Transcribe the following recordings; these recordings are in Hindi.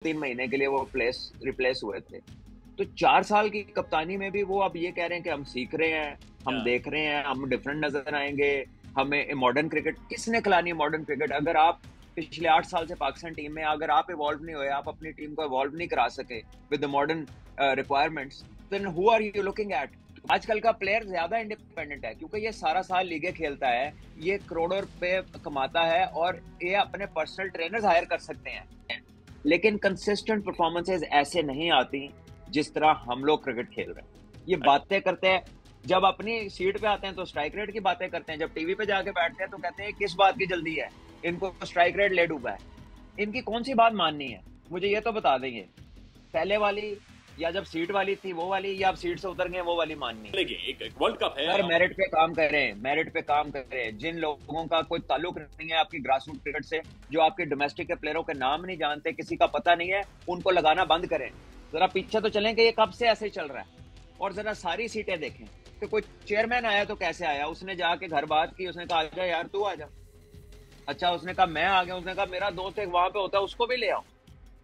3 महीने के लिए वो रिप्लेस हुए थे। तो 4 साल की कप्तानी में भी वो अब ये कह रहे हैं कि हम सीख रहे हैं, हम हाँ, देख रहे हैं, हम डिफरेंट नजर आएंगे, हमें मॉडर्न क्रिकेट किसने खिलानी है। मॉडर्न क्रिकेट अगर आप पिछले 8 साल से पाकिस्तान टीम में अगर आप इवॉल्व नहीं हुए, आप अपनी टीम को इवॉल्व नहीं करा सके with the modern requirements, then who are you looking at. आजकल का प्लेयर ज्यादा इंडिपेंडेंट है क्योंकि ये सारा साल लीगें खेलता है, ये करोड़ों रुपए कमाता है और ये अपने पर्सनल ट्रेनर्स हायर कर सकते हैं। लेकिन कंसिस्टेंट परफॉर्मेंसेज ऐसे नहीं आती जिस तरह हम लोग क्रिकेट खेल रहे हैं। ये बातें करते हैं, जब अपनी सीट पे आते हैं तो स्ट्राइक रेट की बातें करते हैं, जब टीवी पे जाके बैठते हैं तो कहते हैं किस बात की जल्दी है, इनको स्ट्राइक रेट ले डूबा है। इनकी कौन सी बात माननी है, मुझे ये तो बता देंगे। पहले वाली, या जब सीट वाली थी वो वाली, या अब सीट से उतर गए वो वाली माननी है। लेकिन एक वर्ल्ड कप है सर आप। मेरिट पे काम करें, मेरिट पे काम करें। जिन लोगों का कोई ताल्लुक नहीं है आपकी ग्रासरूट क्रिकेट से, जो आपके डोमेस्टिक के प्लेयरों के नाम नहीं जानते, किसी का पता नहीं है, उनको लगाना बंद करें। जरा पीछे तो चलें कि ये कब से ऐसे चल रहा है, और जरा सारी सीटें देखें कि कोई चेयरमैन आया तो कैसे आया। उसने जाके घर बात की, उसने कहा आजा यार तू आजा। अच्छा उसने कहा मैं आ गया, उसने कहा मेरा दोस्त एक वहां पे होता है उसको भी ले आओ।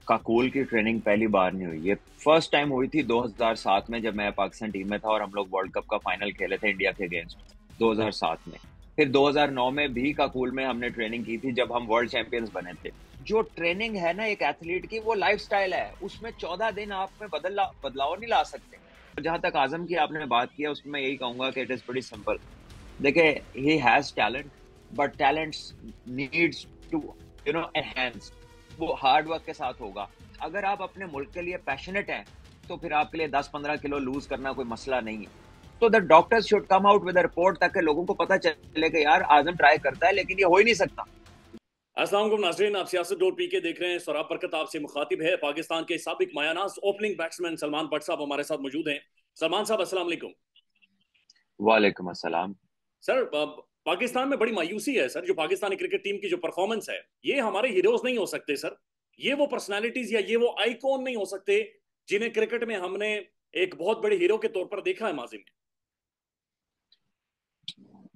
काकूल की ट्रेनिंग पहली बार नहीं हुई, ये फर्स्ट टाइम हुई थी 2007 में जब मैं पाकिस्तान टीम में था और हम लोग वर्ल्ड कप का फाइनल खेले थे इंडिया के अगेंस्ट 2007 में। फिर 2009 में भी काकूल में हमने ट्रेनिंग की थी जब हम वर्ल्ड चैंपियंस बने थे। जो ट्रेनिंग है ना एक एथलीट की, वो लाइफस्टाइल है, उसमें 14 दिन आप में बदलाव नहीं ला सकते। जहां तक आजम की आपने बात किया उसमें मैं यही कहूंगा कि इट इज प्रीटी सिंपल। देखिए he has talent, but talent needs to enhance. वो हार्ड वर्क के साथ होगा। अगर आप अपने मुल्क के लिए पैशनेट हैं तो फिर आपके लिए 10-15 किलो लूज करना कोई मसला नहीं है। तो the doctors should come out with report ताकि लोगों को पता चले कि यार आजम ट्राई करता है लेकिन ये हो ही नहीं सकता। अस्सलाम वालेकुम नाजरीन, आप सियासत डोर पी के देख रहे हैं। सौरभ बरकत आपसे मुखातिब है। पाकिस्तान के साबिक मायानाज ओपनिंग बैट्समैन सलमान बट साहब हमारे साथ मौजूद हैं। सलमान साहब अस्सलाम वालेकुम। वालेकुम अस्सलाम। सर, पाकिस्तान में बड़ी मायूसी है सर। जो पाकिस्तानी क्रिकेट टीम की जो परफॉर्मेंस है, ये हमारे हीरोज नहीं हो सकते सर। ये वो पर्सनालिटीज या ये वो आइकॉन नहीं हो सकते जिन्हें क्रिकेट में हमने एक बहुत बड़े हीरो के तौर पर देखा है माजी में।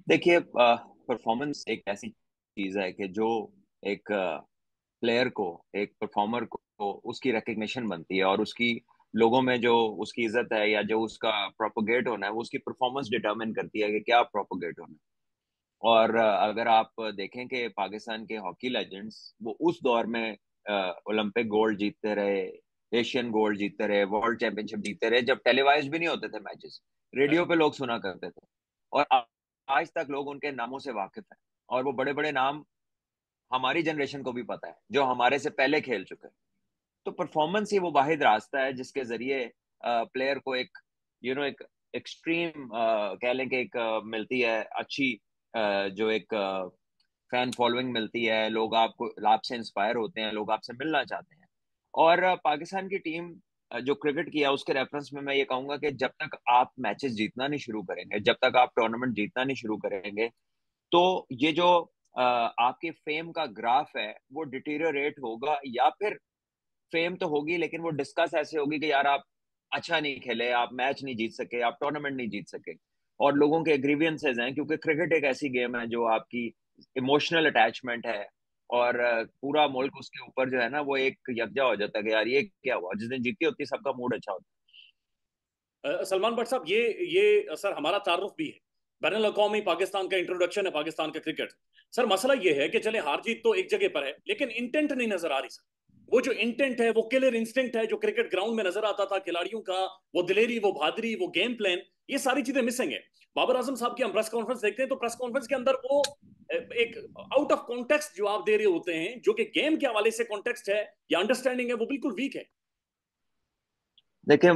देखिए परफॉर्मेंस एक ऐसी चीज है कि जो एक प्लेयर को, एक परफॉर्मर को उसकी रिकग्निशन बनती है और उसकी लोगों में जो उसकी इज्जत है या जो उसका प्रोपोगेट होना है वो उसकी परफॉर्मेंस डिटरमिन करती है कि क्या प्रोपोगेट होना है। और अगर आप देखें कि पाकिस्तान के हॉकी लेजेंड्स वो उस दौर में ओलंपिक गोल्ड जीतते रहे, एशियन गोल्ड जीतते रहे, वर्ल्ड चैंपियनशिप जीतते रहे जब टेलीवाइज भी नहीं होते थे मैचेस, रेडियो पे लोग सुना करते थे। और आज तक लोग उनके नामों से वाकिफ हैं, और वो बड़े बड़े नाम हमारी जनरेशन को भी पता है जो हमारे से पहले खेल चुके हैं। तो परफॉर्मेंस ही वो वाहिद रास्ता है जिसके जरिए प्लेयर को एक एक एक्सट्रीम कह लें कि एक मिलती है अच्छी जो एक फैन फॉलोइंग मिलती है, लोग आपसे इंस्पायर होते हैं, लोग आपसे मिलना चाहते हैं। और पाकिस्तान की टीम जो क्रिकेट किया उसके रेफरेंस में मैं ये कहूंगा कि जब तक आप मैचेस जीतना नहीं शुरू करेंगे, जब तक आप टूर्नामेंट जीतना नहीं शुरू करेंगे, तो ये जो आपके फेम का ग्राफ है वो डिटीरियोरेट होगा। या फिर फेम तो होगी लेकिन वो डिस्कस ऐसे होगी कि यार आप अच्छा नहीं खेले, आप मैच नहीं जीत सके, आप टूर्नामेंट नहीं जीत सके। और लोगों के ग्रीवियंसेस हैं क्योंकि क्रिकेट एक ऐसी गेम है जो आपकी इमोशनल अटैचमेंट है। और पूरा मुल्क उसके ऊपर जो है ना वो एक यकजा हो जाता है कि यार ये क्या हुआ, जिस दिन जीती होती है सबका मूड अच्छा होता सलमान बट साहब, ये सर हमारा तारुफ भी है। बैनुल अक़वामी पाकिस्तान का इंट्रोडक्शन है पाकिस्तान का क्रिकेट। सर मसला ये है कि चले हार जीत तो एक जगह पर है, लेकिन इंटेंट नहीं नजर आ रही सर। वो जो इंटेंट है, वो किलर इंस्टिंक्ट है जो क्रिकेट ग्राउंड में नजर आता था खिलाड़ियों का। वो दिलेरी, वो बहादुरी, वो गेम प्लान, ये सारी चीजें मिसिंग है। बाबर आजम साहब की हम प्रेस कॉन्फ्रेंस देखते हैं तो प्रेस कॉन्फ्रेंस के अंदर वो एक आउट ऑफ कॉन्टेक्स्ट जवाब दे रहे होते हैं, जो कि गेम के हवाले से कॉन्टेक्स्ट है या अंडरस्टैंडिंग है, वो बिल्कुल वीक है। है। देखिए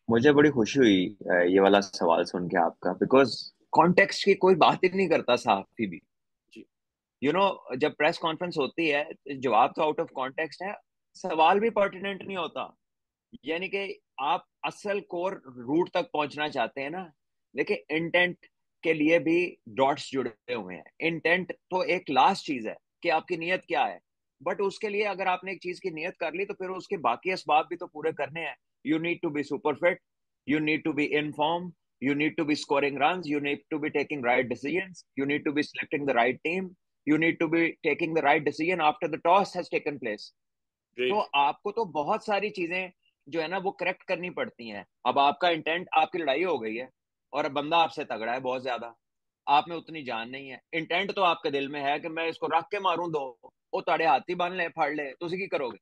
मुझे बड़ी खुशी हुई ये वाला सवाल सुन के आपका, बिकॉज कॉन्टेक्स्ट की कोई बात ही नहीं करता साहब भी। जी। जब प्रेस कॉन्फ्रेंस होती है तो जवाब तो आउट ऑफ कॉन्टेक्स्ट है, सवाल भी पर्टिनेंट नहीं होता। यानी कि आप असल कोर रूट तक पहुंचना चाहते हैं ना। देखिए इंटेंट के लिए भी डॉट्स जुड़े हुए हैं। इंटेंट तो एक लास्ट चीज है कि आपकी नीयत क्या है, बट उसके लिए अगर आपने एक चीज की नीयत कर ली तो फिर उसके बाकी असबाब भी तो पूरे करने हैं। You need to be super fit, you need to be in form, you need to be scoring runs, you need to be taking right decisions, you need to be selecting the right team, you need to be taking the right decision after the toss has taken place. तो ग्रेट। आपको तो बहुत सारी चीजें जो है ना वो करेक्ट करनी पड़ती हैं। अब आपका इंटेंट, आपकी लड़ाई हो गई है और बंदा आपसे तगड़ा है बहुत ज्यादा, आप में उतनी जान नहीं है, इंटेंट तो आपके दिल में है कि मैं इसको रख के मारूं दो, वो ताड़े हाथी बन ले फाड़ ले, तो उसी की करोगे।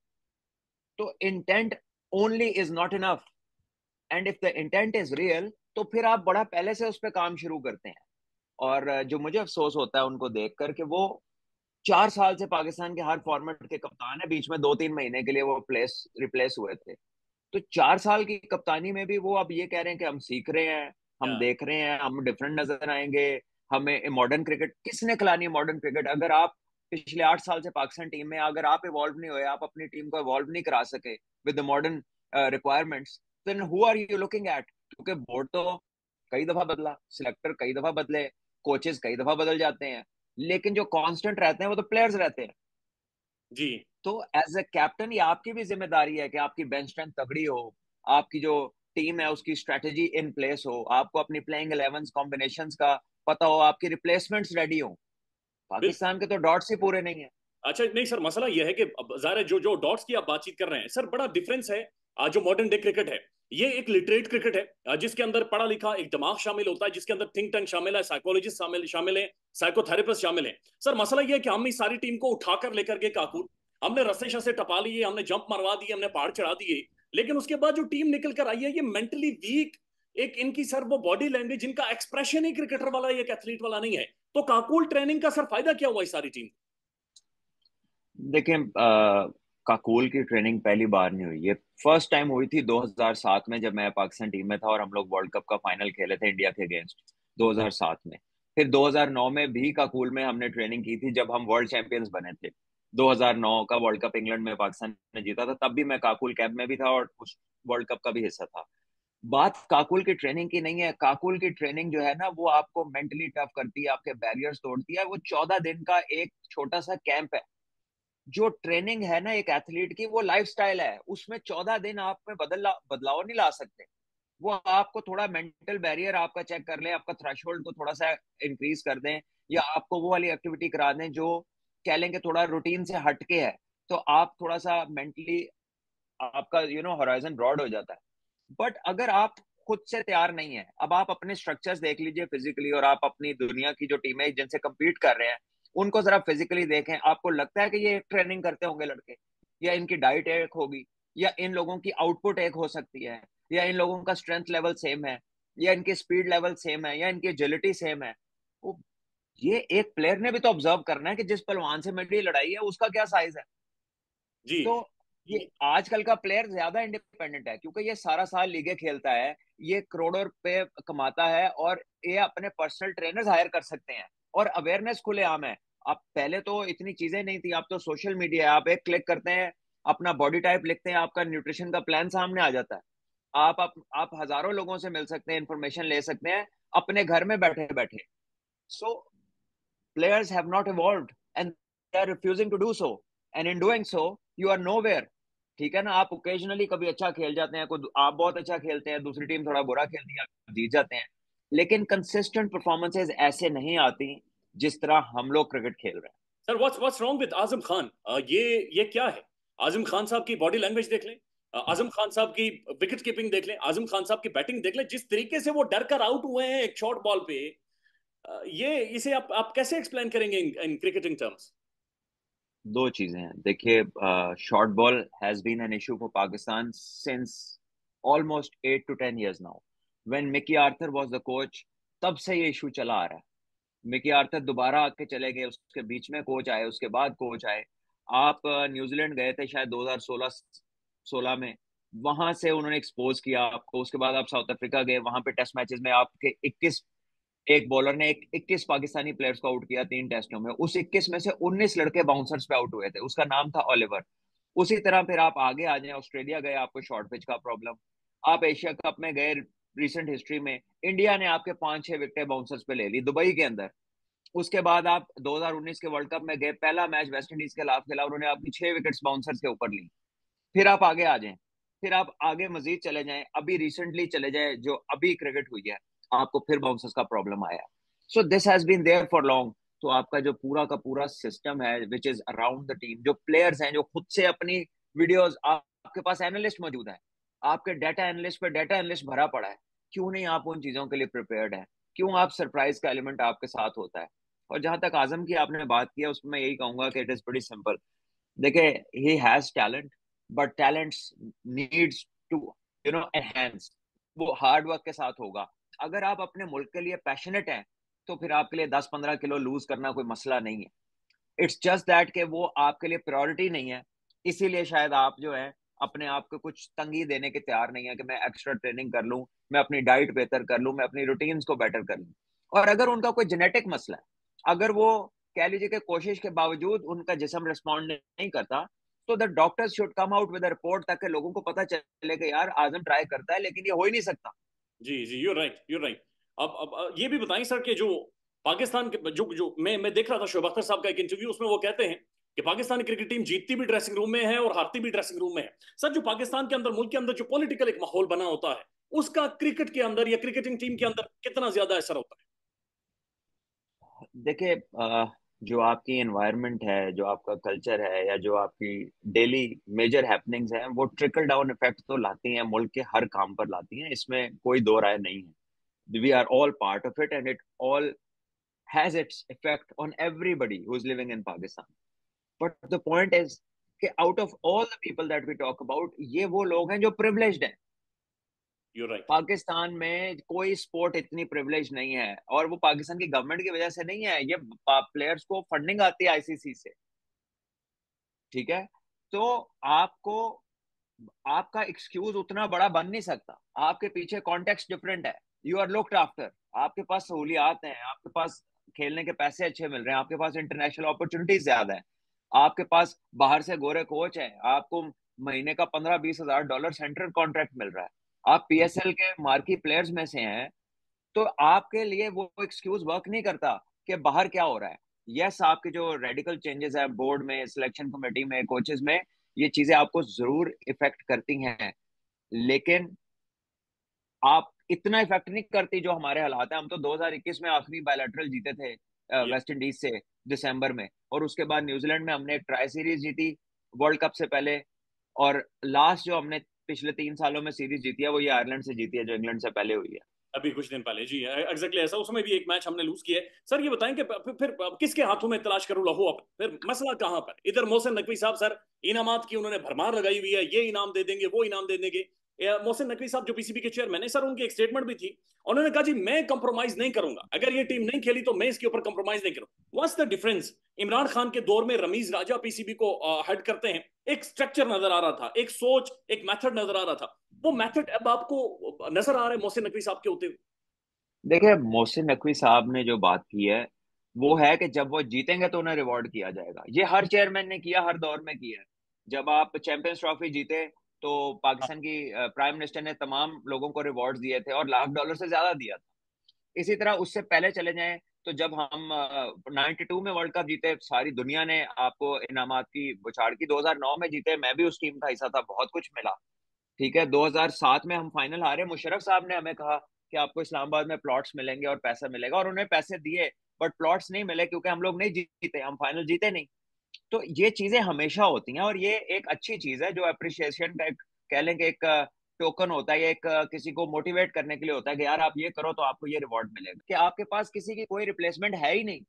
तो intent only is not enough, and if the intent is real तो फिर आप बड़ा पहले से उस पर काम शुरू करते हैं। और जो मुझे अफसोस होता है उनको देख कर कि वो 4 साल से पाकिस्तान के हर फॉर्मेट के कप्तान है, बीच में 2-3 महीने के लिए वो प्लेस रिप्लेस हुए थे। तो 4 साल की कप्तानी में भी वो अब ये कह रहे हैं कि हम सीख रहे हैं, हम या देख रहे हैं, हम डिफरेंट नजर आएंगे, हमें मॉडर्न क्रिकेट किसने खिलानी है। मॉडर्न क्रिकेट अगर आप पिछले 8 साल से पाकिस्तान टीम में अगर आप इवॉल्व नहीं हुए, आप अपनी टीम को इवॉल्व नहीं करा सके with the modern requirements, then who are you looking at? क्योंकि बोर्ड तो कई दफा बदला, सिलेक्टर कई दफा बदले, कोचेस कई दफा बदल जाते हैं, लेकिन जो कांस्टेंट रहते हैं वो तो प्लेयर्स रहते हैं। जी। तो एज ए कैप्टन ये आपकी भी जिम्मेदारी है कि आपकी बेंच स्ट्रेंथ तगड़ी हो, आपकी जो टीम है उसकी स्ट्रेटेजी इन प्लेस हो, आपको अपनी प्लेइंग 11 कॉम्बिनेशंस का पता हो, आपकी रिप्लेसमेंट्स रेडी हो। बिल्कुल। पाकिस्तान के तो डॉट्स ही पूरे नहीं है। अच्छा नहीं सर, मसला यह है कि अब ज़ाहिर है जो जो डॉट्स की आप बातचीत कर रहे हैं सर, बड़ा डिफरेंस है। जो मॉडर्न डे क्रिकेट है, ये एक लिटरेट क्रिकेट है, जिसके अंदर पढ़ा लिखा एक दिमाग शामिल होता है, जिसके अंदर थिंक टैंक शामिल है, साइकोलॉजिस्ट शामिल शामिल है, साइकोथेरेपिस्ट शामिल है। सर मसला यह है कि हम इस सारी टीम को उठाकर लेकर गए काकुल, हमने रस्से शस्से टपा लिए, हमने जंप मरवा दिए, हमने पहाड़ चढ़ा दिए, लेकिन उसके बाद जो टीम निकल कर आई है ये मेंटली वीक। एक इनकी सर वो बॉडी लैंग्वेज, इनका एक्सप्रेशन ही क्रिकेटर वाला, एक एथलीट वाला नहीं है। तो काकुल ट्रेनिंग का सर फायदा क्या हुआ इस सारी टीम देखिए काकोल की ट्रेनिंग पहली बार नहीं हुई, ये फर्स्ट टाइम हुई थी 2007 में जब मैं पाकिस्तान टीम में था और हम लोग वर्ल्ड कप का फाइनल खेले थे इंडिया के अगेंस्ट 2007 में। फिर 2009 में भी काकुल में हमने ट्रेनिंग की थी जब हम वर्ल्ड चैंपियंस बने थे। 2009 का वर्ल्ड कप इंग्लैंड में पाकिस्तान ने जीता था, तब भी मैं काकुल कैंप में भी था और उस वर्ल्ड कप का भी हिस्सा था। बात काकुल की ट्रेनिंग की नहीं है, काकुल की ट्रेनिंग जो है ना वो आपको मेंटली टफ करती है, आपके बैरियर्स तोड़ती है। वो 14 दिन का एक छोटा सा कैंप है। जो ट्रेनिंग है ना एक एथलीट की वो लाइफस्टाइल है, उसमें 14 दिन आप में बदलाव नहीं ला सकते। वो आपको थोड़ा मेंटल बैरियर आपका चेक कर लें, आपका थ्रेशोल्ड को थोड़ा सा इंक्रीज कर दें, या आपको वो वाली एक्टिविटी करा दें जो कह लें कि थोड़ा रूटीन से हटके है, तो आप थोड़ा सा मेंटली आपका होराइजन ब्रॉड हो जाता है। बट अगर आप खुद से तैयार नहीं है, अब आप अपने स्ट्रक्चर्स देख लीजिए फिजिकली, और आप अपनी दुनिया की जो टीमें जिनसे compete कर रहे हैं उनको जरा फिजिकली देखें, आपको लगता है कि ये ट्रेनिंग करते होंगे लड़के, या इनकी डाइट एक होगी, या इन लोगों की आउटपुट एक हो सकती है, या इन लोगों का स्ट्रेंथ लेवल सेम है, या इनकी स्पीड लेवल सेम है, या इनकी एजिलिटी सेम है। वो ये एक प्लेयर ने भी तो ऑब्जर्व करना है कि जिस पहलवान से मेरी लड़ाई है उसका क्या साइज है। जी। तो ये आजकल का प्लेयर ज्यादा इंडिपेंडेंट है क्योंकि ये सारा साल लीगे खेलता है, ये करोड़ों रुपए कमाता है, और ये अपने पर्सनल ट्रेनर्स हायर कर सकते हैं, और अवेयरनेस खुलेआम है। अब पहले तो इतनी चीजें नहीं थी, अब तो सोशल मीडिया है, आप एक क्लिक करते हैं, अपना बॉडी टाइप लिखते हैं, आपका न्यूट्रिशन का प्लान सामने आ जाता है। आप हजारों लोगों से मिल सकते हैं, इंफॉर्मेशन ले सकते हैं अपने घर में बैठे बैठे। सो players have not evolved and they are refusing to do so, and in doing so you are nowhere। ठीक है ना, आप ओकेजनली कभी अच्छा खेल जाते हैं, कोई आप बहुत अच्छा खेलते हैं, दूसरी टीम थोड़ा बुरा खेलती है, आप जीत जाते हैं, लेकिन कंसिस्टेंट परफॉर्मेंसेज ऐसे नहीं आती जिस तरह हम लोग क्रिकेट खेल रहे हैं। Sir what's wrong with Azam Khan? ये क्या है? आजम खान साहब की बॉडी लैंग्वेज देख लें, आजम खान साहब की विकेट कीपिंग देख लें, आजम खान साहब की बैटिंग देख लें, जिस तरीके से वो डर कर आउट हुए हैं एक शॉर्ट बॉल पे। ये इसे आप कैसे एक्सप्लेन करेंगे इन क्रिकेटिंग टर्म्स? दो चीजें हैं, देखिए short ball has been an issue for Pakistan since almost 8 to 10 years now. When Mickey Arthur was the coach, तब से ये इशू चला आ रहा है। मिकी आर्थर दोबारा आके चले गए, उसके बीच में कोच आए, उसके बाद कोच आए। आप न्यूजीलैंड गए थे शायद 2016 में, वहां से उन्होंने एक्सपोज किया आपको। उसके बाद आप साउथ अफ्रीका गए, वहां पे टेस्ट मैचेस में आपके 21, एक बॉलर ने 21 पाकिस्तानी प्लेयर्स को आउट किया 3 टेस्टों में, उस 21 में से 19 लड़के बाउंसर्स पे आउट हुए थे, उसका नाम था ओलिवर। उसी तरह फिर आप आगे आ जाए, ऑस्ट्रेलिया गए, आपको शॉर्ट पिच का प्रॉब्लम। आप एशिया कप में गए, रिसेंट हिस्ट्री में इंडिया ने आपके 5-6 विकेटें बाउंसर्स पे ले ली दुबई के अंदर। उसके बाद आप 2019 के वर्ल्ड कप में गए, पहला मैच वेस्ट इंडीज के खिलाफ खेला, उन्होंने आपकी 6 विकेट्स बाउंसर्स के ऊपर ली। फिर आप आगे आ जाएं, फिर आप आगे मजीद चले जाएं, अभी रिसेंटली चले जाएं जो अभी क्रिकेट हुई है, आपको फिर बाउंसर्स का प्रॉब्लम आया। So this has been there for long. तो आपका जो पूरा का पूरा सिस्टम है which is around the team, जो प्लेयर्स हैं जो खुद से अपनी वीडियोस, आपके पास एनालिस्ट मौजूद है, आपके डाटा एनालिस्ट पे डाटा एनालिस्ट भरा पड़ा है। क्यों नहीं आप उन चीजों के लिए प्रिपेयर्ड है? क्यों आप सरप्राइज का एलिमेंट आपके साथ होता है? और जहां तक आजम की आपने बात की है, उसमें मैं यही कहूंगा कि इट इज वेरी सिंपल। देखिए, he has talent, but talents needs to enhance. वो हार्ड वर्क के साथ होगा। अगर आप अपने मुल्क के लिए पैशनेट हैं, तो फिर आपके लिए 10-15 किलो लूज करना कोई मसला नहीं है। इट्स जस्ट दैट कि वो आपके लिए प्रायोरिटी नहीं है। इसीलिए शायद आप जो है अपने आप को कुछ तंगी देने के तैयार नहीं है कि मैं एक्स्ट्रा ट्रेनिंग कर लूं, मैं अपनी डाइट बेहतर कर लूं, मैं अपनी रूटीन्स को बेटर कर लूं। और अगर उनका कोई जेनेटिक मसला है, अगर वो कह लीजिए कि कोशिश के बावजूद उनका जिस्म रिस्पॉन्ड नहीं करता, तो the doctors should come out with report, ताकि लोगों को पता चले कि यार आजम ट्राई करता है लेकिन ये हो ही नहीं सकता। जी जी, यूर राइट, यूर राइट। अब ये भी बताएं सर कि जो पाकिस्तान के जो जो मैं देख रहा था शोएब अख्तर साहब का एक इंटरव्यू, उसमें वो कहते हैं कि पाकिस्तानी क्रिकेट टीम जीतती भी ड्रेसिंग रूम में है और हारती भी ड्रेसिंग रूम में है। सर, जो पाकिस्तान के अंदर, मुल्क के अंदर जो पॉलिटिकल एक माहौल बना होता है, उसका क्रिकेट के अंदर या क्रिकेटिंग टीम के अंदर कितना ज्यादा असर होता देखिए, जो आपकी एनवायरनमेंट है, जो आपका कल्चर है, या जो आपकी डेली मेजर हैपनिंग्स हैं, वो ट्रिकल डाउन इफेक्ट तो लाती हैं, मुल्क के हर काम पर लाती हैं, इसमें कोई दो राय नहीं है। We are all part of it, and it all has its effect on everybody who is living in Pakistan. But the point is कि out of all the people that we talk about, ये वो लोग हैं जो प्रिविलेज्ड हैं। है? You're right. पाकिस्तान में कोई स्पोर्ट इतनी प्रिविलेज नहीं है, और वो पाकिस्तान की गवर्नमेंट की वजह से नहीं है, ये प्लेयर्स को फंडिंग आती है आईसीसी से। ठीक है? तो आपको, आपका एक्सक्यूज उतना बड़ा बन नहीं सकता। आपके पीछे कॉन्टेक्स्ट डिफरेंट है। यू आर लुक्ड आफ्टर, आपके पास सहूलियात हैं, आपके पास खेलने के पैसे अच्छे मिल रहे हैं, आपके पास इंटरनेशनल अपॉर्चुनिटीज ज्यादा है, आपके पास बाहर से गोरे कोच हैं, आपको महीने का 15-20 हजार डॉलर सेंट्रल कॉन्ट्रैक्ट मिल रहा है, आप पीएसएल के मार्की प्लेयर्स में से हैं। तो आपके लिए वो एक्सक्यूज वर्क नहीं करता कि बाहर क्या हो रहा है। यस, आपके जो रेडिकल चेंजेस है बोर्ड में, सिलेक्शन कमेटी में, कोचेस में, ये चीजें आपको जरूर इफेक्ट करती हैं, लेकिन आप इतना इफेक्ट नहीं करती जो हमारे हालात है। हम तो 2021 में आखिरी बायलैटरल जीते थे ये वेस्ट इंडीज से, दिसंबर में, और उसके बाद न्यूजीलैंड में हमने एक ट्राई सीरीज जीती वर्ल्ड कप से पहले। और लास्ट जो हमने पिछले 3 सालों में सीरीज जीती है, वो ये आयरलैंड से जीती है, जो इंग्लैंड से पहले हुई है। अभी कुछ दिन पहले, जी एग्जैक्टली ऐसा, उसमें भी एक मैच हमने लूज किया है। सर, ये बताएं कि फिर किसके हाथों में तलाश करूं लहू? अब फिर मसला कहां पर? इधर मोहसिन नकवी साहब सर, इनामात की उन्होंने भरमार लगाई हुई है, ये इनाम दे देंगे, वो इनाम दे देंगे। मोहसिन नकवी साहब जो पीसीबी के चेयरमैन है सर, उनकी एक स्टेटमेंट भी थी, उन्होंने कहा जी मैं कंप्रोमाइज नहीं करूंगा, अगर ये टीम नहीं खेली तो मैं इसके ऊपर कंप्रोमाइज नहीं करूंगा। What's the difference? Imran Khan के दौर में रमीज राजा पीसीबी को हेड करते हैं, एक स्ट्रक्चर नजर आ रहा था, एक सोच, एक मेथड नजर आ रहा था। वो मेथड अब आपको नजर आ रहा है मोहसिन नकवी साहब के होते हुए? देखिए, मोहसिन नकवी साहब ने जो बात की है, वो है कि जब वो जीतेंगे तो उन्हें रिवॉर्ड किया जाएगा। ये हर चेयरमैन ने किया, हर दौर में किया है। जब आप चैंपियंस ट्रॉफी जीते, तो पाकिस्तान की प्राइम मिनिस्टर ने तमाम लोगों को रिवॉर्ड दिए थे, और $1,00,000 से ज्यादा दिया था। इसी तरह उससे पहले चले जाएं, तो जब हम 92 में वर्ल्ड कप जीते, सारी दुनिया ने आपको इनामात की बुछाड़ की। 2009 में जीते, मैं भी उस टीम का हिस्सा था, बहुत कुछ मिला। ठीक है, 2007 में हम फाइनल हारे, मुशर्रफ साहब ने हमें कहा कि आपको इस्लामाबाद में प्लॉट्स मिलेंगे और पैसा मिलेगा, और उन्हें पैसे दिए, बट प्लॉट्स नहीं मिले, क्योंकि हम लोग नहीं जीते, हम फाइनल जीते नहीं। तो ये चीजें हमेशा होती हैं, और ये एक अच्छी चीज है, जो अप्रिसिएशन का एक, कह लें कि एक टोकन होता है, या एक किसी को मोटिवेट करने के लिए होता है कि यार आप ये करो तो आपको ये रिवॉर्ड मिलेगा। कि आपके पास किसी की कोई रिप्लेसमेंट है ही नहीं।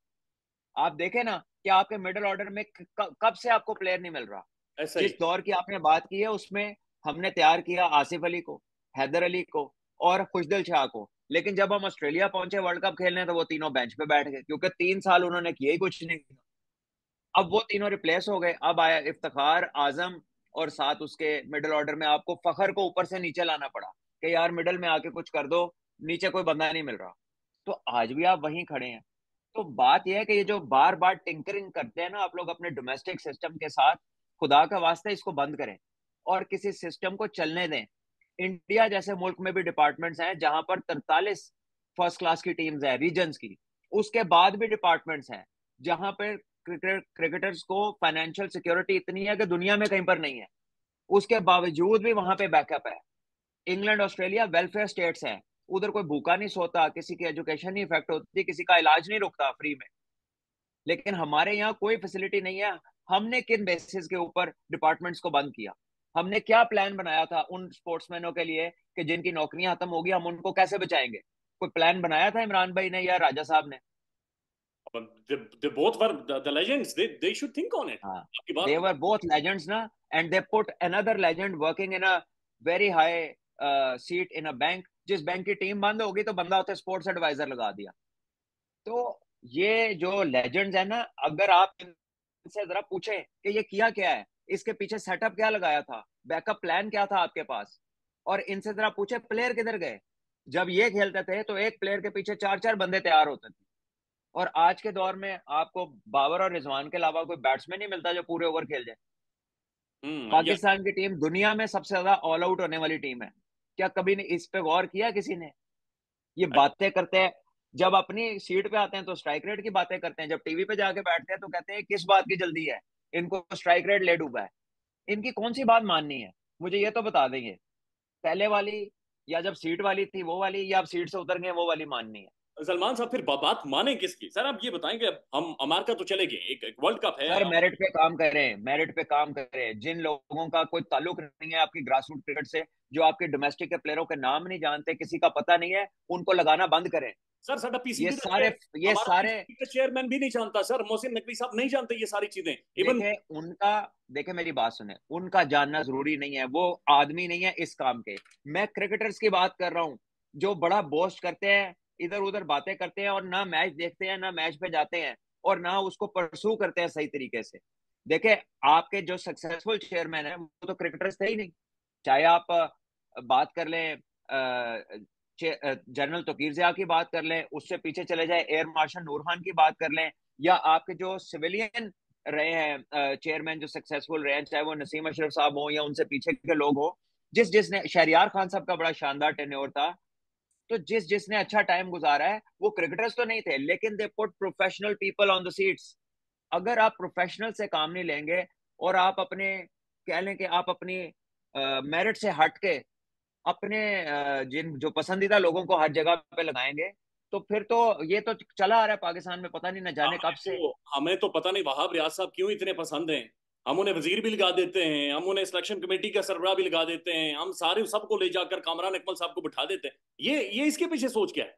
आप देखें ना कि आपके मिडिल ऑर्डर में कब से आपको प्लेयर नहीं मिल रहा। ऐसा जिस ही। दौर की आपने बात की है, उसमें हमने तैयार किया आसिफ अली को, हैदर अली को, और खुशदिल शाह को, लेकिन जब हम ऑस्ट्रेलिया पहुंचे वर्ल्ड कप खेलने, तो वो तीनों बेंच पे बैठ गए, क्योंकि 3 साल उन्होंने किया ही कुछ नहीं। अब वो तीनों रिप्लेस हो गए, अब आया इफ्तिखार, आजम, और साथ उसके मिडिल ऑर्डर में आपको फखर को ऊपर से नीचे लाना पड़ा कि यार मिडिल में आके कुछ कर दो, नीचे कोई बंदा नहीं मिल रहा। तो आज भी आप वहीं खड़े हैं। तो बात यह है कि ये जो बार बार टिंकरिंग करते हैं ना आप लोग अपने डोमेस्टिक सिस्टम के साथ, खुदा का वास्ता इसको बंद करें और किसी सिस्टम को चलने दें। इंडिया जैसे मुल्क में भी डिपार्टमेंट्स हैं जहां पर 43 फर्स्ट क्लास की टीम्स हैं रीजन्स की। उसके बाद भी डिपार्टमेंट्स हैं जहां पर क्रिकेटर्स को फाइनेंशियल सिक्योरिटी इतनी है कि दुनिया में कहीं पर नहीं है। उसके बावजूद भी वहां पे बैकअप है। इंग्लैंड, ऑस्ट्रेलिया वेलफेयर स्टेट्स हैं, उधर कोई भूखा नहीं सोता, किसी की एजुकेशन नहीं इफेक्ट होती, किसी का इलाज नहीं रुकता फ्री में। लेकिन हमारे यहाँ कोई फैसिलिटी नहीं है। हमने किन बेसिस के ऊपर डिपार्टमेंट्स को बंद किया? हमने क्या प्लान बनाया था उन स्पोर्ट्समैनों के लिए कि जिनकी नौकरियां खत्म होगी, हम उनको कैसे बचाएंगे? कोई प्लान बनाया था इमरान भाई ने या राजा साहब ने? They both were the legends. They should think on it. हाँ, आपकी दे बात। वर बोथ लेजेंड्स ना, and they put another legend working in a very high seat in a bank. जिस बैंक की टीम बंद होगी तो बंदा उसे स्पोर्ट्स एडवाइजर लगा दिया। तो ये जो लेजेंड्स है ना, अगर आप इनसे जरा पूछें कि ये किया क्या है, इसके पीछे सेटअप क्या लगाया था, बैकअप प्लान क्या था आपके पास, और इनसे जरा पूछे प्लेयर किधर गए। जब ये खेलते थे तो एक प्लेयर के पीछे चार चार बंदे तैयार होते थे, और आज के दौर में आपको बाबर और रिजवान के अलावा कोई बैट्समैन नहीं मिलता जो पूरे ओवर खेल जाए। या पाकिस्तान की टीम दुनिया में सबसे ज्यादा ऑल आउट होने वाली टीम है। क्या कभी ने इस पे गौर किया किसी ने? ये बातें करते हैं, जब अपनी सीट पे आते हैं तो स्ट्राइक रेट की बातें करते हैं, जब टीवी पे जाके बैठते हैं तो कहते हैं किस बात की जल्दी है, इनको स्ट्राइक रेट ले डूबा है। इनकी कौन सी बात माननी है? मुझे ये तो बता देंगे, पहले वाली, या जब सीट वाली थी वो वाली, या आप सीट से उतर गए वो वाली माननी है? सलमान साहब फिर बात माने किसकी? सर आप ये बताएं कि हम अमेरिका तो चले गए, एक वर्ल्ड कप है सर मेरिट पे काम करें, मेरिट पे काम करें। जिन लोगों का कोई ताल्लुक नहीं है आपकी ग्रास रूट क्रिकेट से, जो आपके डोमेस्टिक के प्लेयरों के नाम नहीं जानते, किसी का पता नहीं है, उनको लगाना बंद करें। सर साडा ये पीसीबी का सारे ये हमारा सारे पीसीबी का चेयरमैन भी नहीं जानता सर, मोहसिन नकवी साहब नहीं जानते ये सारी चीजें इवन। देखे उनका, देखे मेरी बात सुने, उनका जानना जरूरी नहीं है, वो आदमी नहीं है इस काम के। मैं क्रिकेटर्स की बात कर रहा हूँ, जो बड़ा बोस्ट करते हैं, इधर उधर बातें करते हैं, और ना मैच देखते हैं, ना मैच पे जाते हैं, और ना उसको परसू करते हैं सही तरीके से। देखे, आपके जो सक्सेसफुल चेयरमैन है वो तो क्रिकेटर्स थे ही नहीं। चाहे आप बात कर लें जनरल तोकीर ज़िया की बात कर लें, उससे पीछे चले जाए एयर मार्शल नूर खान की बात कर लें, या आपके जो सिविलियन रहे हैं चेयरमैन जो सक्सेसफुल रहे हैं, चाहे वो नसीम अशरफ साहब हो या उनसे पीछे के लोग हो, जिस जिसने, शहरियार खान साहब का बड़ा शानदार टेन्योर था, तो जिस जिसने अच्छा टाइम गुजारा है वो क्रिकेटर्स तो नहीं थे, लेकिन they put professional people on the seats. अगर आप प्रोफेशनल से काम नहीं लेंगे, और आप अपने, कह लें कि आप अपनी मेरिट से हट के अपने जिन जो पसंदीदा लोगों को हर जगह पे लगाएंगे, तो फिर तो ये तो चला आ रहा है पाकिस्तान में, पता नहीं न जाने कब से। हमें तो पता नहीं वहाब रियाज साहब क्यों इतने पसंद हैं। हम उन्हें वजीर भी लगा देते हैं, हम उन्हें सिलेक्शन कमेटी का सरबराह भी लगा देते हैं, हम सारे सबको ले जाकर कामरान अकमल साहब को बिठा देते हैं। ये इसके पीछे सोच क्या है?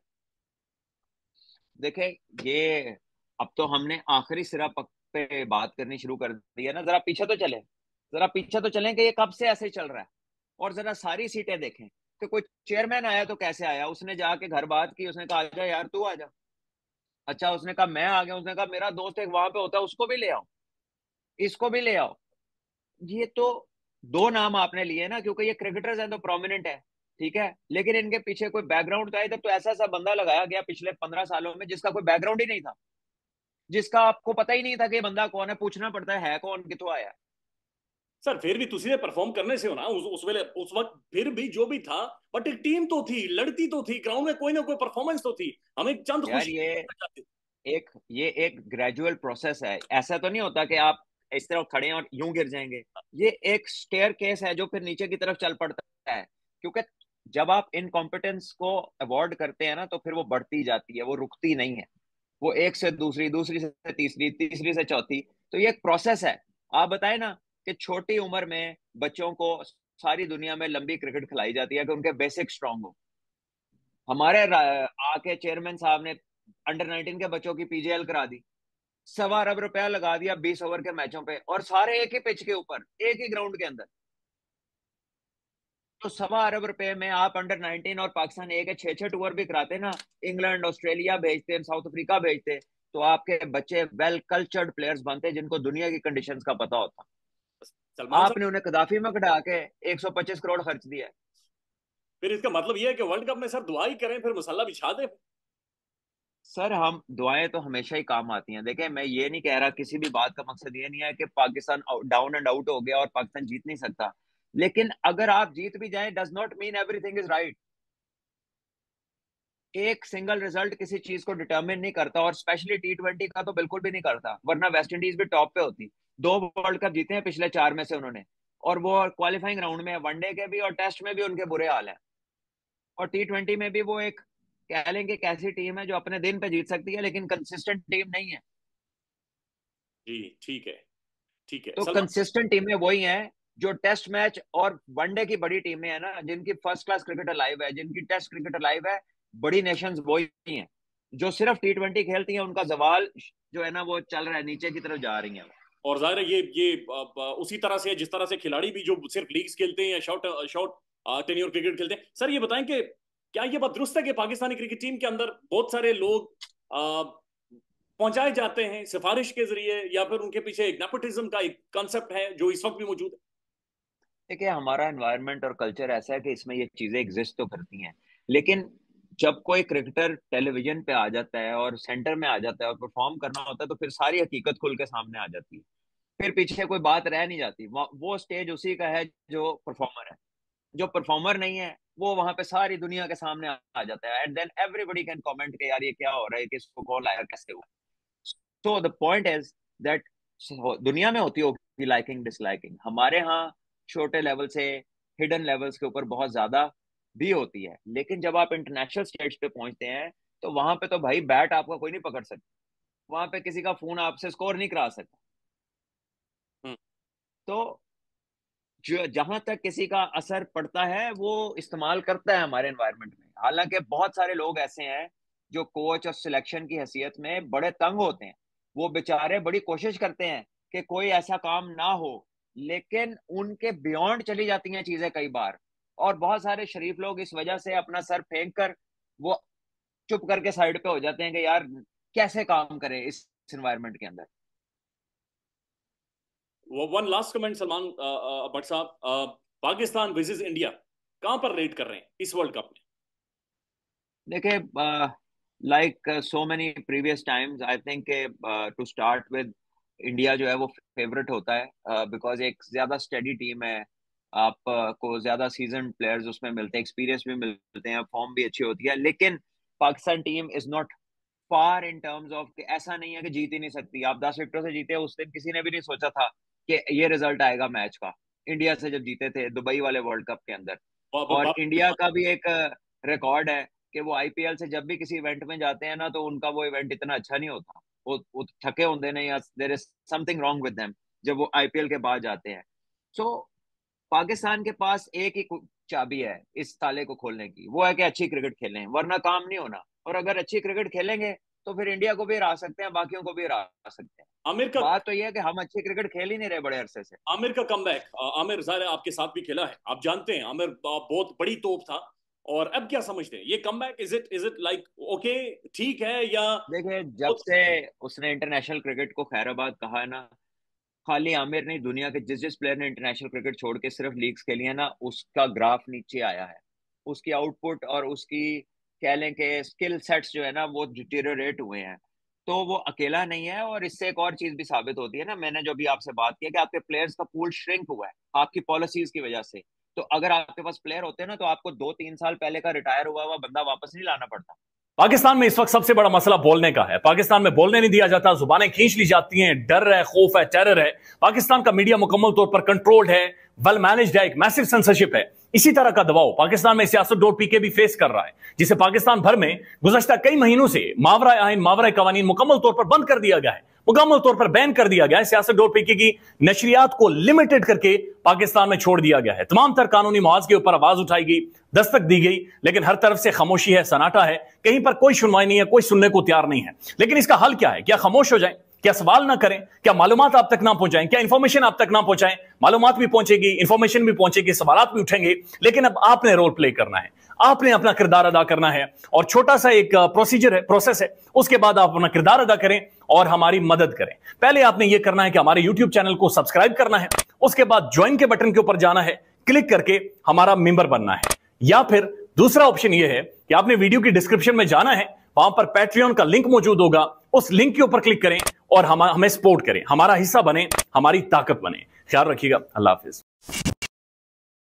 देखे, ये अब तो हमने आखिरी सिरा पे बात करनी शुरू कर दी है ना, जरा पीछे तो चले, जरा पीछे तो चलें कि ये कब से ऐसे ही चल रहा है। और जरा सारी सीटें देखें कि कोई चेयरमैन आया तो कैसे आया, उसने जाके घर बात की, उसने कहा आजा यार तू आजा, अच्छा उसने कहा मैं आ गया, उसने कहा मेरा दोस्त एक वहां पे होता है उसको भी ले आओ, इसको भी ले आओ। ये तो दो नाम आपने लिए ना क्योंकि ये क्रिकेटर्स हैं तो प्रोमिनेंट है, ठीक है, लेकिन इनके पीछे कोई बैकग्राउंड था इधर, तो ऐसा ऐसा बंदा लगाया गया पिछले 15 सालों में जिसका कोई बैकग्राउंड ही नहीं था, जिसका आपको पता ही नहीं था कि ये बंदा कौन है, पूछना पड़ता है कौन, कितों आया है। सर फिर भी तुसी ने परफॉर्म करने से हो ना उस वेले उस वक्त फिर भी जो भी था, बट एक टीम तो थी, लड़ती तो थी, ग्राउंड में कोई ना कोई परफॉर्मेंस तो थी, हमें चंद यार खुशी चाहते थे। ये एक ग्रेजुअल प्रोसेस है, ऐसा तो नहीं होता कि आप इस तरह खड़े हैं और यूं गिर जाएंगे। ये एक स्टेयर केस है जो फिर नीचे की तरफ चल पड़ता है, क्योंकि जब आप इन कॉम्पिटेंस को अवॉर्ड करते हैं ना तो फिर वो बढ़ती जाती है, वो रुकती नहीं है। वो एक से दूसरी, दूसरी से तीसरी, तीसरी से चौथी, तो ये एक प्रोसेस है। आप बताएं ना कि छोटी उम्र में बच्चों को सारी दुनिया में लंबी क्रिकेट खिलाई जाती है कि उनके बेसिक स्ट्रांग हो। हमारे आके चेयरमैन साहब ने अंडर 19 के बच्चों की पीजीएल करा दी, 1.25 अरब लगा दिया 20 ओवर के मैचों पे, और सारे एक ही पिच के ऊपर, एक ही ग्राउंड के अंदर। तो 1.25 अरब में आप अंडर 19 और पाकिस्तान ए के 6-6 टूर भी कराते ना, इंग्लैंड ऑस्ट्रेलिया भेजते, साउथ अफ्रीका भेजते, तो आपके बच्चे वेल कल्चर्ड प्लेयर्स बनते जिनको दुनिया की कंडीशंस का पता होता। सलमान साहब, आपने उन्हें कदाफी में कटा के 125 करोड़ खर्च दिया। फिर इसका मतलब यह है कि वर्ल्ड कप में सर दुआ ही करें, फिर मसाला बिछा दे। सर हम दुआएं तो हमेशा ही काम आती हैं। देखें, मैं ये नहीं कह रहा, किसी भी बात का मकसद ये नहीं है कि पाकिस्तान डाउन एंड आउट हो गया और पाकिस्तान जीत नहीं सकता, लेकिन अगर आप जीत भी जाएं does not mean everything is right. एक सिंगल रिजल्ट किसी चीज को डिटरमिन नहीं करता, और स्पेशली T20 का तो बिल्कुल भी नहीं करता, वरना वेस्ट इंडीज भी टॉप पे होती। 2 वर्ल्ड कप जीते हैं पिछले 4 में से उन्होंने, और वो क्वालिफाइंग राउंड में, वनडे के भी और टेस्ट में भी उनके बुरे हाल है। और T20 में भी वो एक, कह लेंगे कि ऐसी टीम है जो अपने दिन पे जीत सकती है लेकिन कंसिस्टेंट टीम नहीं है। जी ठीक है। ठीक है तो सलमान। कंसिस्टेंट टीमें वही हैं जो टेस्ट मैच और वनडे की बड़ी टीमें हैं ना, जिनकी फर्स्ट क्लास क्रिकेट लाइव है, जिनकी टेस्ट क्रिकेट लाइव है, बड़ी नेशंस वही हैं। जो सिर्फ T20 खेलती हैं, उनका जवाल जो है ना वो चल रहा है, नीचे की तरफ जा रही है। और जाहिर है ये उसी तरह से जिस तरह से खिलाड़ी भी जो सिर्फ लीग्स खेलते हैं या शॉर्ट शॉर्ट टेन्योर क्रिकेट खेलते हैं। सर ये बताएं कि क्या ये बात दुरुस्त है कि पाकिस्तानी क्रिकेट टीम के अंदर बहुत सारे लोग पहुंचाए जाते हैं सिफारिश के जरिए, या फिर उनके पीछे एक नेपोटिज्म का एक कॉन्सेप्ट है जो इस वक्त भी मौजूद है? देखिए, हमारा एनवायरनमेंट और कल्चर ऐसा है कि इसमें ये चीजें एग्जिस्ट तो करती हैं, लेकिन जब कोई क्रिकेटर टेलीविजन पे आ जाता है और सेंटर में आ जाता है और परफॉर्म करना होता है, तो फिर सारी हकीकत खुल के सामने आ जाती है। फिर पीछे कोई बात रह नहीं जाती। वो स्टेज उसी का है जो परफॉर्मर है। जो परफॉर्मर नहीं है, वो वहां पे सारी दुनिया के सामने आ जाता है, and then everybody can comment कि यार ये क्या हो रहा है, किसको कॉल आया, कैसे हुआ। So the point is that दुनिया में होती होगी लाइकिंग डिसलाइकिंग, हमारे यहाँ छोटे लेवल से हिडन लेवल्स के ऊपर बहुत ज्यादा भी होती है। लेकिन जब आप इंटरनेशनल स्टेज पे पहुंचते हैं, तो वहां पे तो भाई बैट आपका कोई नहीं पकड़ सकता, वहां पे किसी का फोन आपसे स्कोर नहीं करा सकता। हम्म। तो जो जहां तक किसी का असर पड़ता है, वो इस्तेमाल करता है हमारे एनवायरनमेंट में। हालांकि बहुत सारे लोग ऐसे हैं जो कोच और सिलेक्शन की हैसियत में बड़े तंग होते हैं। वो बेचारे बड़ी कोशिश करते हैं कि कोई ऐसा काम ना हो, लेकिन उनके बियॉन्ड चली जाती हैं चीजें कई बार। और बहुत सारे शरीफ लोग इस वजह से अपना सर फेंक कर वो चुप करके साइड पे हो जाते हैं कि यार कैसे काम करें इस एनवायरनमेंट के अंदर। वो one last comment Salman Bhatt साहब, पाकिस्तान वर्सेस इंडिया कहां पर रेट कर रहे हैं इस वर्ल्ड कप में? देखिए, like so many previous times, I think to start with India जो है वो फेवरेट होता है, बिकॉज एक ज्यादा स्टेडी टीम है। आप को ज्यादा सीजन प्लेयर्स उसमें मिलते हैं, एक्सपीरियंस भी मिलते हैं, फॉर्म भी अच्छी होती है। लेकिन Pakistan team is not far in terms of, ऐसा नहीं है कि जीत ही नहीं सकती। आप 10 विकेटों से जीते, उस दिन किसी ने भी नहीं सोचा था कि ये रिजल्ट आएगा मैच का। इंडिया से जब जीते थे दुबई वाले वर्ल्ड कप के अंदर। और इंडिया का भी एक रिकॉर्ड है कि वो आईपीएल से जब भी किसी इवेंट में जाते हैं ना, तो उनका वो इवेंट इतना अच्छा नहीं होता। वो थके होते नहीं, या there is something wrong with them जब वो आईपीएल के बाद जाते हैं। सो पाकिस्तान के पास एक ही चाबी है इस ताले को खोलने की, वो है कि अच्छी क्रिकेट खेलें, वरना काम नहीं होना। और अगर अच्छी क्रिकेट खेलेंगे तो फिर इंडिया को भी हरा सकते हैं, बाकियों को भी हरा सकते हैं। आमिर का बात तो यह है कि हम अच्छी क्रिकेट खेल ही नहीं रहे बड़े अरसे से। आमिर का कमबैक, आमिर जाहिर है आपके साथ भी खेला है, आप जानते हैं आमिर बहुत बड़ी तोप था। और अब क्या समझते हैं ये comeback, is it like okay, ठीक है या? देखिए, जब से उसने इंटरनेशनल क्रिकेट को खैराबाद कहा है ना, खाली आमिर नहीं, दुनिया के जिस जिस प्लेयर ने इंटरनेशनल क्रिकेट छोड़ के सिर्फ लीग्स खेली है ना, उसका ग्राफ नीचे आया है। उसकी आउटपुट और उसकी कह लें कि स्किल सेट्स जो है ना, वो डिटेरियोरेट हुए हैं। तो वो अकेला नहीं है। और इससे एक और चीज भी साबित होती है ना, मैंने जो भी आपसे बात किया कि आपके प्लेयर्स का पूल श्रिंक हुआ है आपकी पॉलिसीज की वजह से। तो अगर आपके पास प्लेयर होते हैं ना, तो आपको 2-3 साल पहले का रिटायर हुआ हुआ बंदा वापस नहीं लाना पड़ता। पाकिस्तान में इस वक्त सबसे बड़ा मसला बोलने का है। पाकिस्तान में बोलने नहीं दिया जाता, जुबानें खींच ली जाती हैं, डर है, खौफ है, टेरर है। पाकिस्तान का मीडिया मुकम्मल तौर पर कंट्रोल्ड है, वेल मैनेज्ड है, एक मैसिव सेंसरशिप है। इसी तरह का दबाव पाकिस्तान में सियासतदों भी फेस कर रहा है, जिसे पाकिस्तान भर में गुज़श्ता कई महीनों से मावरा आइन, मावरा कवानीन मुकम्मल तौर पर बंद कर दिया गया है, मुकम्मल तौर पर बैन कर दिया गया है। सियासतदों की नशरियात को लिमिटेड करके पाकिस्तान में छोड़ दिया गया है। तमाम तर कानूनी मुआवजे के ऊपर आवाज उठाई गई, दस्तक दी गई, लेकिन हर तरफ से खामोशी है, सन्नाटा है, कहीं पर कोई सुनवाई नहीं है, कोई सुनने को तैयार नहीं है। लेकिन इसका हल क्या है? क्या खामोश हो जाए? क्या सवाल ना करें? क्या मालूमात आप तक ना पहुंचाएं? क्या इंफॉर्मेशन आप तक ना पहुंचाएं? मालूमात भी पहुंचेगी, इंफॉर्मेशन भी पहुंचेगी, सवालात भी उठेंगे, लेकिन अब आपने रोल प्ले करना है, आपने अपना किरदार अदा करना है। और छोटा सा एक प्रोसीजर है, प्रोसेस है, उसके बाद आप अपना किरदार अदा करें और हमारी मदद करें। पहले आपने यह करना है कि हमारे यूट्यूब चैनल को सब्सक्राइब करना है, उसके बाद ज्वाइन के बटन के ऊपर जाना है, क्लिक करके हमारा मेंबर बनना है। या फिर दूसरा ऑप्शन यह है कि आपने वीडियो की डिस्क्रिप्शन में जाना है, वहां पर पैट्रियन का लिंक मौजूद होगा, उस लिंक के ऊपर क्लिक करें और हमें सपोर्ट करें, हमारा हिस्सा बने, हमारी ताकत बने। ख्याल रखिएगा। अल्लाह हाफिज।